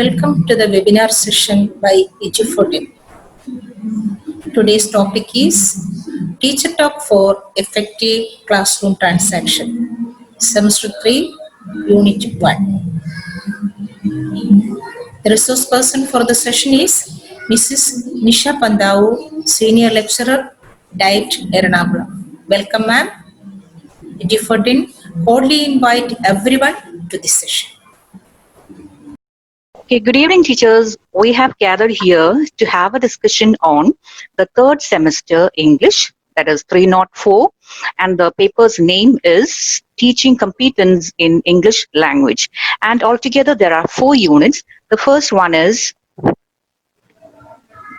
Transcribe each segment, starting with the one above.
Welcome to the webinar session by EG14. Today's topic is Teacher Talk for Effective Classroom Transaction, Semester-3, Unit 1. The resource person for the session is Mrs. Nisha Pandau, Senior Lecturer, D.El.Ed, Ernakulam. Welcome, ma'am. EG14 cordially invite everyone to this session. Okay, good evening, teachers. We have gathered here to have a discussion on the third semester English, that is 304, and the paper's name is Teaching Competence in English Language. And altogether, there are 4 units. The first one is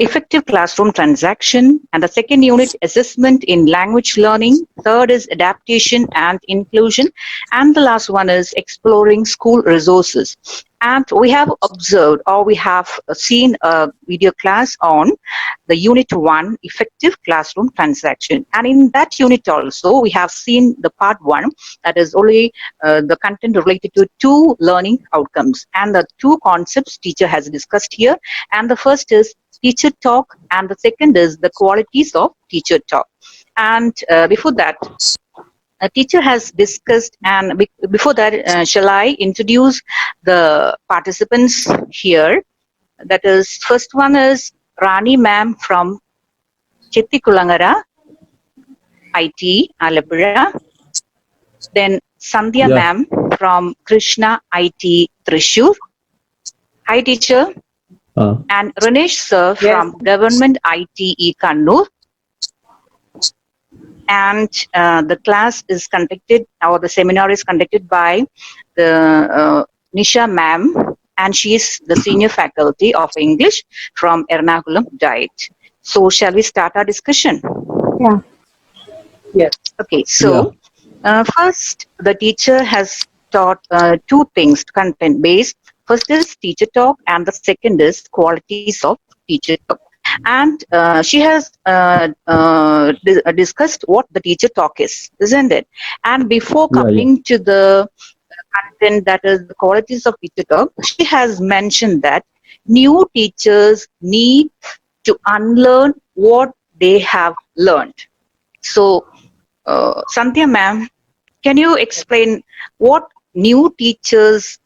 Effective Classroom Transaction, and the second unit, Assessment in Language Learning. Third is Adaptation and Inclusion, and the last one is Exploring School Resources. And we have observed, or we have seen a video class on the Unit 1, Effective Classroom Transaction. And in that unit also, we have seen the part 1, that is only the content related to 2 learning outcomes. And the 2 concepts teacher has discussed here. And the first is teacher talk, and the second is the qualities of teacher talk. And before that, a teacher has discussed, and before that, shall I introduce the participants here? That is, first one is Rani ma'am from Chettikulangara, IT, Alapura. Then Sandhya ma'am from Krishna IT, Thrissur. Hi, teacher. And Ranesh sir from Government ITE, Kannur. And the class is conducted, or the seminar is conducted by the Nisha ma'am, and she is the senior faculty of English from Ernakulam, D.El.Ed. So shall we start our discussion? Yeah. Yes. Okay, so first the teacher has taught 2 things, content based. First is teacher talk, and the second is qualities of teacher talk. And she has discussed what the teacher talk is, isn't it? And before coming to the content, that is the qualities of teacher talk, she has mentioned that new teachers need to unlearn what they have learned. So, Sandhya ma'am, can you explain what new teachers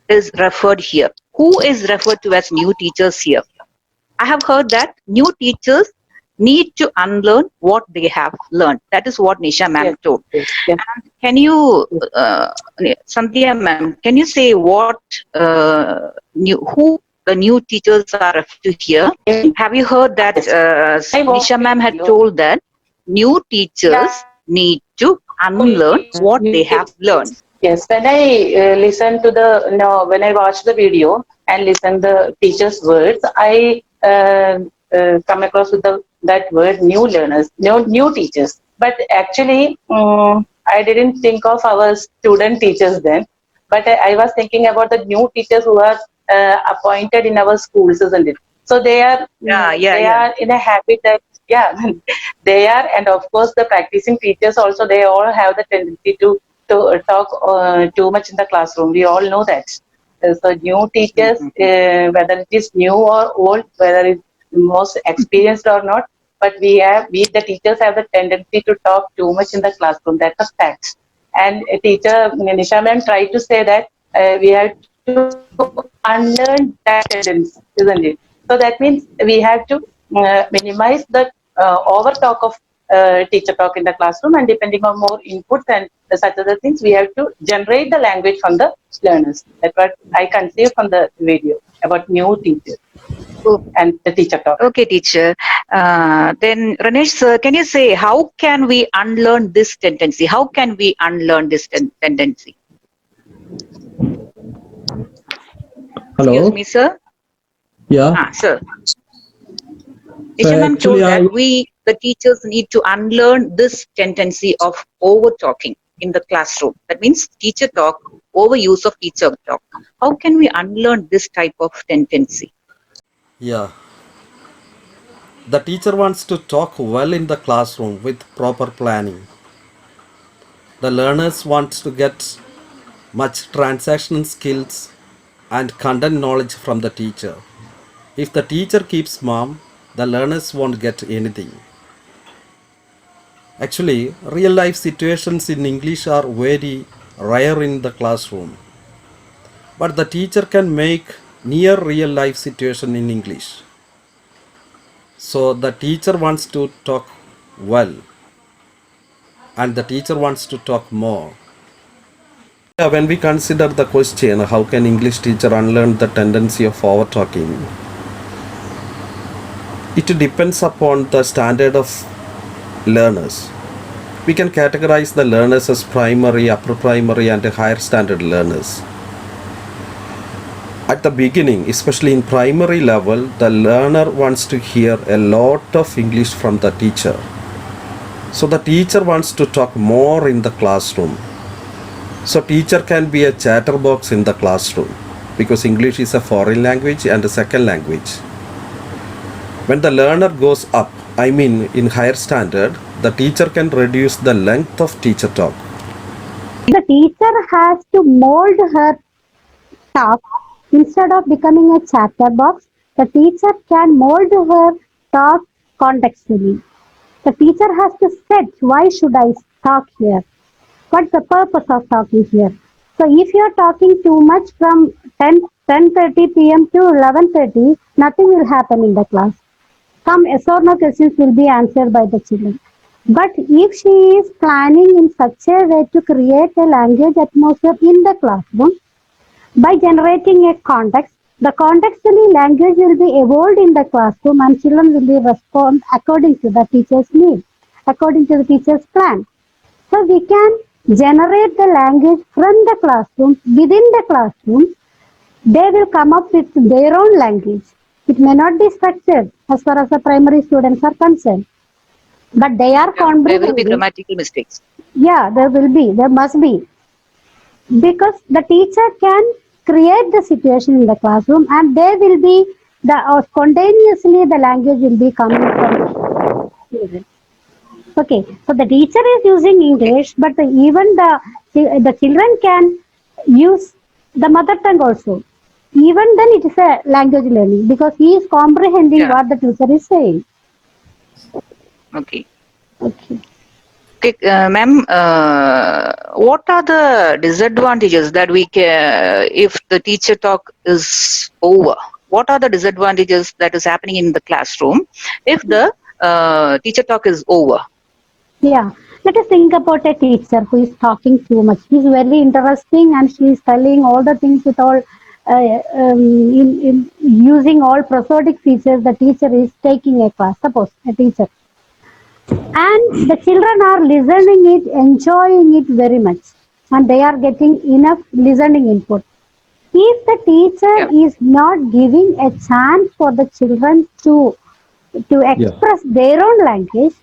is referred here? Who is referred to as new teachers here? I have heard that new teachers need to unlearn what they have learned. That is what Nisha ma'am told. And can you, Sandhya ma'am, can you say what who the new teachers are referred to here? Have you heard that Nisha ma'am had told that new teachers need to unlearn what they have learned? Yes, when I listen to when I watch the video and listen the teacher's words, I come across with that word new learners, new teachers. But actually, I didn't think of our student teachers then. But I was thinking about the new teachers who are appointed in our schools, isn't it? So they are are in a habit that they are, and of course the practicing teachers also, they all have the tendency to talk too much in the classroom. We all know that. So new teachers, whether it is new or old, whether it's most experienced or not, but we the teachers have the tendency to talk too much in the classroom. That's a fact. And a teacher, Nisha ma'am, tried to say that we have to unlearn that tendency, isn't it? So that means we have to minimize the over talk of teacher talk in the classroom, and depending on more inputs and such other things, we have to generate the language from the learners. That's what I conceived from the video about new teachers and the teacher talk. Okay, teacher. Then Ranesh sir, can you say how can we unlearn this tendency? How can we unlearn this tendency? Hello. Excuse me, sir. Yeah. Sir. Nisha ma'am told that the teachers need to unlearn this tendency of over talking in the classroom. That means teacher talk, overuse of teacher talk. How can we unlearn this type of tendency? Yeah. The teacher wants to talk well in the classroom with proper planning. The learners want to get much transactional skills and content knowledge from the teacher. If the teacher keeps mum, the learners won't get anything. Actually, real life situations in English are very rare in the classroom. But the teacher can make near real life situation in English. So the teacher wants to talk well and the teacher wants to talk more. Yeah, when we consider the question, how can English teacher unlearn the tendency of over talking? It depends upon the standard of learners. We can categorize the learners as primary, upper primary and higher standard learners. At the beginning, especially in primary level, the learner wants to hear a lot of English from the teacher. So the teacher wants to talk more in the classroom. So teacher can be a chatterbox in the classroom because English is a foreign language and a second language. When the learner goes up, I mean in higher standard, the teacher can reduce the length of teacher talk. The teacher has to mold her talk. Instead of becoming a chatterbox, the teacher can mold her talk contextually. The teacher has to set why should I talk here? What's the purpose of talking here? So if you are talking too much from 10:30 p.m. to 11:30, nothing will happen in the class. Some yes or no questions will be answered by the children. But if she is planning in such a way to create a language atmosphere in the classroom, by generating a context, the contextually language will be evolved in the classroom and children will be respond according to the teacher's need, according to the teacher's plan. So we can generate the language from the classroom. Within the classroom, they will come up with their own language. It may not be structured as far as the primary students are concerned, but they are There will be comprehending. grammatical mistakes. Yeah, there must be. Because the teacher can create the situation in the classroom and there will be spontaneously the language will be coming from children. Okay, so the teacher is using English, but even the children can use the mother tongue also. Even then it is a language learning because he is comprehending Yeah. what the teacher is saying. Okay. Okay. Okay, ma'am, what are the disadvantages that we can, if the teacher talk is over? What are the disadvantages that is happening in the classroom if the teacher talk is over? Yeah, let us think about a teacher who is talking too much. She is very interesting and she is telling all the things with all, in using all prosodic features. The teacher is taking a class, suppose a teacher. And the children are listening it, enjoying it very much. And they are getting enough listening input. If the teacher is not giving a chance for the children to express their own language,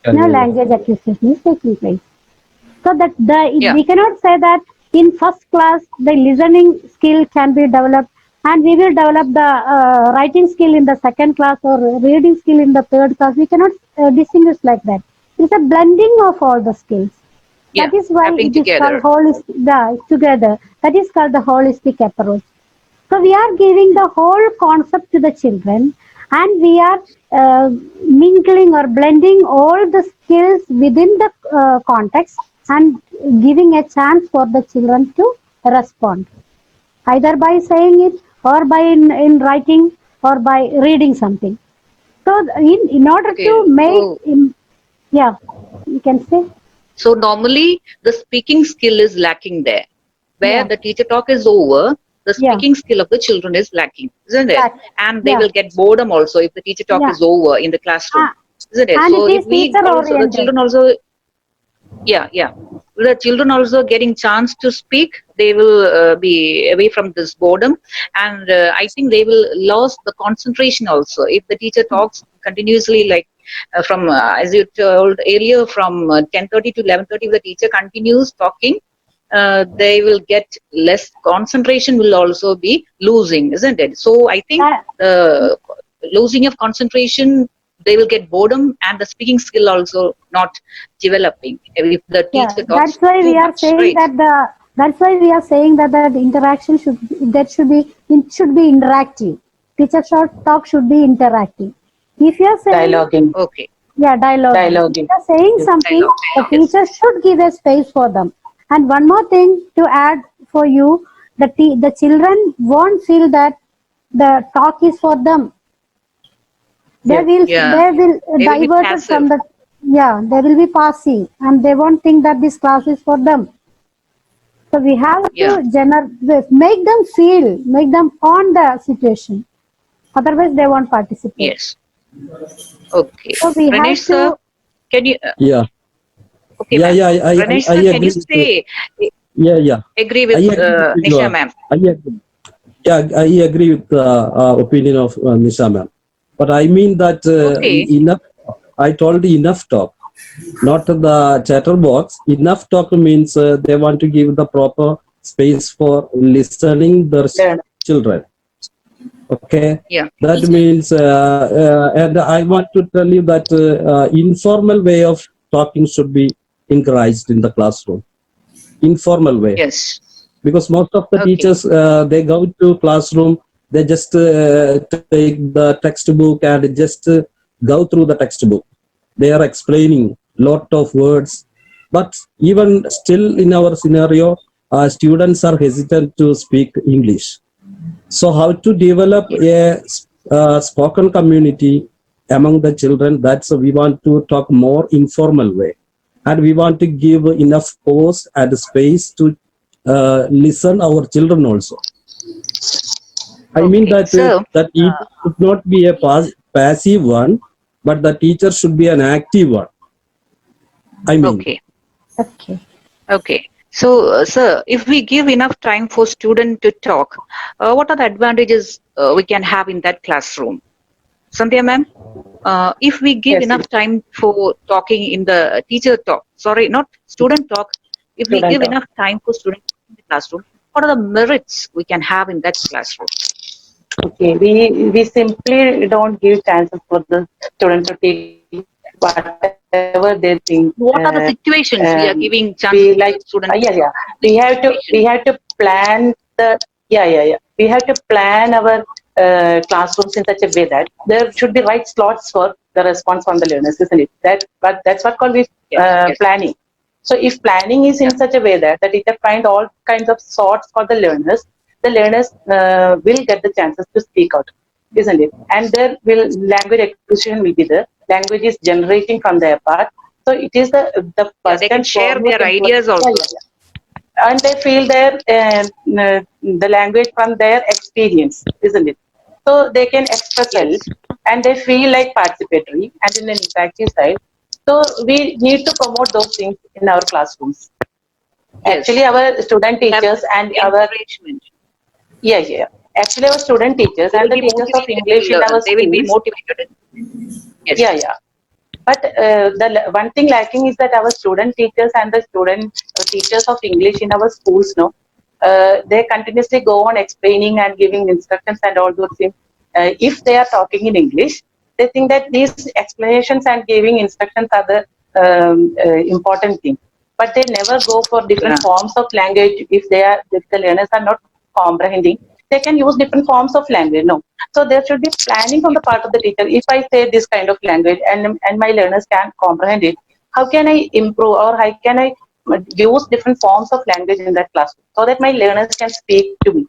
no language acquisition is taking place. So that we cannot say that in first class the listening skill can be developed and we will develop the writing skill in the second class or reading skill in the third class. We cannot distinguish like that. It's a blending of all the skills. That is why it is called holistic together. That is called the holistic approach. So we are giving the whole concept to the children and we are mingling or blending all the skills within the context and giving a chance for the children to respond. Either by saying it or by in writing or by reading something. So in order to make, yeah, you can say. So normally the speaking skill is lacking there. Where the teacher talk is over, the speaking skill of the children is lacking, isn't it? And they will get boredom also if the teacher talk is over in the classroom, isn't it? And so it if is we also, the children also, the children also getting chance to speak, they will be away from this boredom, and I think they will lose the concentration also if the teacher talks continuously, like from as you told earlier, from 10:30 to 11:30, the teacher continues talking, they will get less concentration, will also be losing, isn't it? So I think losing of concentration, they will get boredom, and the speaking skill also not developing if the teacher talks that's why too we are much, saying right? that That's why we are saying that that interaction it should be interactive. Teacher short talk should be interactive. If you are saying Dialoguing. Okay. yeah, dialoguing. If Dialoguing. you are saying Yes. something, Dialogue. the Yes. teacher should give a space for them. And one more thing to add for you, the children won't feel that the talk is for them. Yes. Yeah. They will They will be diverted passive. from the yeah, they will be passive and they won't think that this class is for them. So we have to Yeah. make them feel, make them on the situation. Otherwise, they won't participate. Yes. Okay. So we have Ranesh sir, to, can you? Yeah. Okay, Yeah, ma'am. yeah, Ranesh I sir, can you agree with say yeah, yeah. agree I with agree with Nisha ma'am? I agree. Yeah, I agree with the opinion of Nisha ma'am. But I mean that Okay. enough. I told enough talk, not the chatterbox. Enough talk means they want to give the proper space for listening their Learn. children. Okay, Yeah. that means, and I want to tell you that informal way of talking should be encouraged in the classroom. Informal way, Yes. because most of the Okay. teachers they go to classroom, they just take the textbook and just go through the textbook. They are explaining lot of words, but even still in our scenario, students are hesitant to speak English. So how to develop Yes. a spoken community among the children? That's we want to talk more informal way, and we want to give enough pause and space to listen our children also. I mean Okay. that So, that it should not be a passive one, but the teacher should be an active one. I mean, okay. okay. Okay. So, sir, if we give enough time for student to talk, what are the advantages we can have in that classroom? Sandhya ma'am, if we give Yes. enough time for talking in the teacher talk, sorry, not student talk, if we Student give talk. enough time for student in the classroom, what are the merits we can have in that classroom? Okay. We simply don't give chances for the student to take whatever they think. What are the situations we are We giving like chances to the yeah, student to yeah. talk? We Which have to situation? plan the yeah. We have to plan our classrooms in such a way that there should be right slots for the response from the learners, isn't it? That's what called we Yes, yes, planning. So if planning is yeah, in such a way that the teacher find all kinds of sorts for the learners will get the chances to speak out, isn't it? And there will language acquisition will be there. Language is generating from their part. So it is the yeah. first They can and share foremost their important. ideas Yeah, also. yeah, yeah. And they feel the language from their experience, isn't it? So they can express well, Yes, and they feel like participatory and in an interactive side. So we need to promote those things in our classrooms. Actually, yes. our student To have teachers this and our encouragement, yeah. Actually, our student teachers they and will the be teachers of motivated to English in learn. our They will be schools, motivated. Yes, yeah. But one thing lacking is that our student teachers and the student teachers of English in our schools, no, they continuously go on explaining and giving instructions and all those things. If they are talking in English, they think that these explanations and giving instructions are the important thing. But they never go for different yeah, forms of language if the learners are not comprehending. They can use different forms of language. No, so there should be planning on the part of the teacher. If I say this kind of language and my learners can comprehend it, how can I improve or how can I use different forms of language in that classroom so that my learners can speak to me,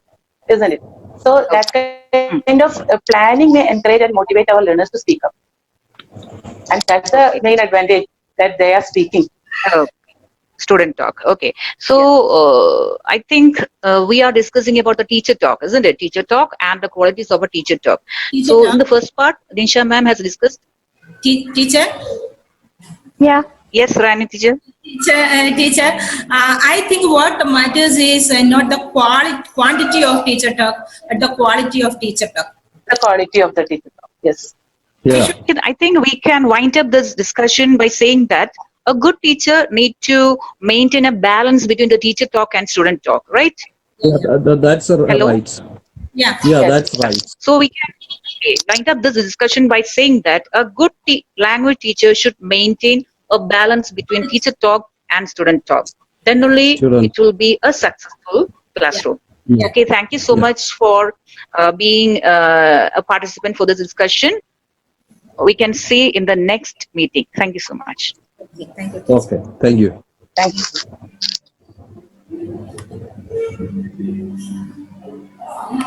isn't it? So that okay. kind of Hmm. planning may encourage and motivate our learners to speak up, and that's the Okay. main advantage that they are speaking. Uh, Student talk. Okay. So Yeah. I think we are discussing about the teacher talk, isn't it? Teacher talk and the qualities of a teacher talk. Teacher, So in the first part, Dinsha ma'am has discussed. teacher, Yeah. Yes, Rani teacher. teacher. I think what matters is not the quantity of teacher talk, but the quality of teacher talk. The quality of the teacher. Yes. I yeah, I think we can wind up this discussion by saying that a good teacher need to maintain a balance between the teacher talk and student talk, right? yeah, that's Hello. right. Yeah. Yeah, Yes. that's right. So we can wind up this discussion by saying that a good language teacher should maintain a balance between teacher talk and student talk. then only Student. it will be a successful classroom. Yeah. Okay, thank you so Yeah. much for being a participant for this discussion. We can see in the next meeting. Thank you so much. Okay, thank you, teacher. Okay. Thank you. Thank you.